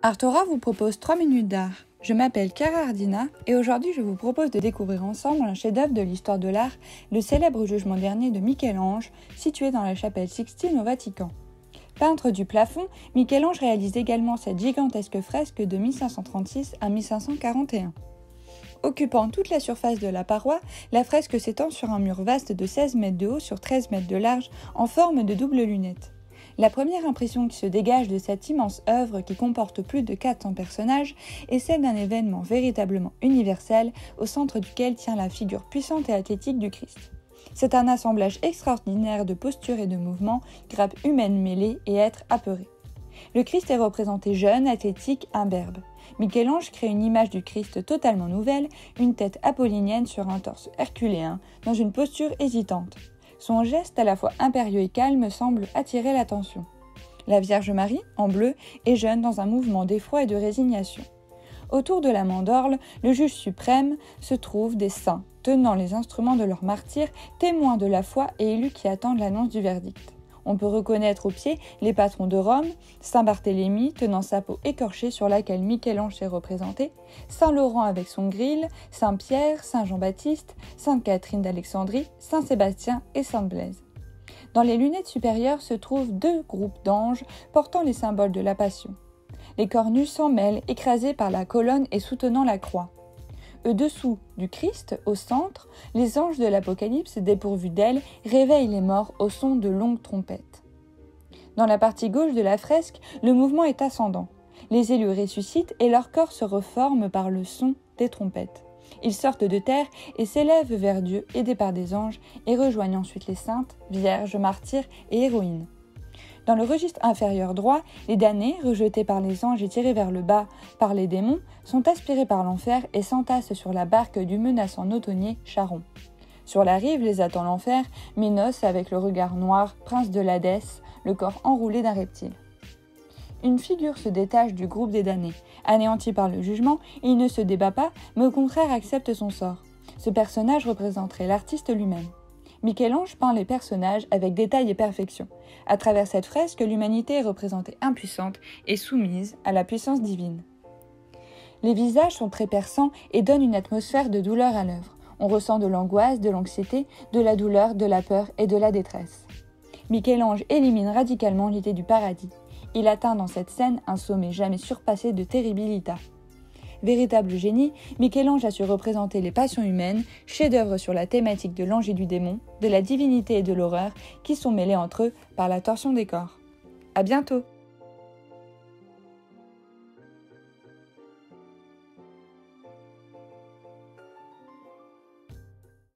Artora vous propose 3 minutes d'art. Je m'appelle Chiara Ardina et aujourd'hui je vous propose de découvrir ensemble un chef-d'œuvre de l'histoire de l'art, le célèbre Jugement dernier de Michel-Ange, situé dans la chapelle Sixtine au Vatican. Peintre du plafond, Michel-Ange réalise également cette gigantesque fresque de 1536 à 1541. Occupant toute la surface de la paroi, la fresque s'étend sur un mur vaste de 16 mètres de haut sur 13 mètres de large en forme de double lunette. La première impression qui se dégage de cette immense œuvre qui comporte plus de 400 personnages est celle d'un événement véritablement universel au centre duquel tient la figure puissante et athlétique du Christ. C'est un assemblage extraordinaire de postures et de mouvements, grappes humaines mêlées et êtres apeurés. Le Christ est représenté jeune, athlétique, imberbe. Michel-Ange crée une image du Christ totalement nouvelle, une tête apollinienne sur un torse herculéen, dans une posture hésitante. Son geste à la fois impérieux et calme semble attirer l'attention. La Vierge Marie, en bleu, est jeune dans un mouvement d'effroi et de résignation. Autour de la mandorle, le juge suprême, se trouvent des saints, tenant les instruments de leur martyre, témoins de la foi et élus qui attendent l'annonce du verdict. On peut reconnaître au pied les patrons de Rome, Saint Barthélemy tenant sa peau écorchée sur laquelle Michel-Ange est représenté, Saint Laurent avec son gril, Saint Pierre, Saint Jean-Baptiste, Sainte Catherine d'Alexandrie, Saint Sébastien et Sainte Blaise. Dans les lunettes supérieures se trouvent 2 groupes d'anges portant les symboles de la Passion. Les corps nus s'en mêlent, écrasés par la colonne et soutenant la croix. Au-dessous du Christ, au centre, les anges de l'Apocalypse, dépourvus d'ailes, réveillent les morts au son de longues trompettes. Dans la partie gauche de la fresque, le mouvement est ascendant. Les élus ressuscitent et leurs corps se reforment par le son des trompettes. Ils sortent de terre et s'élèvent vers Dieu, aidés par des anges, et rejoignent ensuite les saintes, vierges, martyrs et héroïnes. Dans le registre inférieur droit, les damnés, rejetés par les anges et tirés vers le bas par les démons, sont aspirés par l'enfer et s'entassent sur la barque du menaçant nautonnier Charon. Sur la rive les attend l'enfer, Minos avec le regard noir, prince de l'Hadès, le corps enroulé d'un reptile. Une figure se détache du groupe des damnés. Anéanti par le jugement, il ne se débat pas, mais au contraire accepte son sort. Ce personnage représenterait l'artiste lui-même. Michel-Ange peint les personnages avec détail et perfection. À travers cette fresque, l'humanité est représentée impuissante et soumise à la puissance divine. Les visages sont très perçants et donnent une atmosphère de douleur à l'œuvre. On ressent de l'angoisse, de l'anxiété, de la douleur, de la peur et de la détresse. Michel-Ange élimine radicalement l'idée du paradis. Il atteint dans cette scène un sommet jamais surpassé de terribilità. Véritable génie, Michel-Ange a su représenter les passions humaines, chef-d'œuvre sur la thématique de l'ange et du démon, de la divinité et de l'horreur, qui sont mêlés entre eux par la torsion des corps. À bientôt!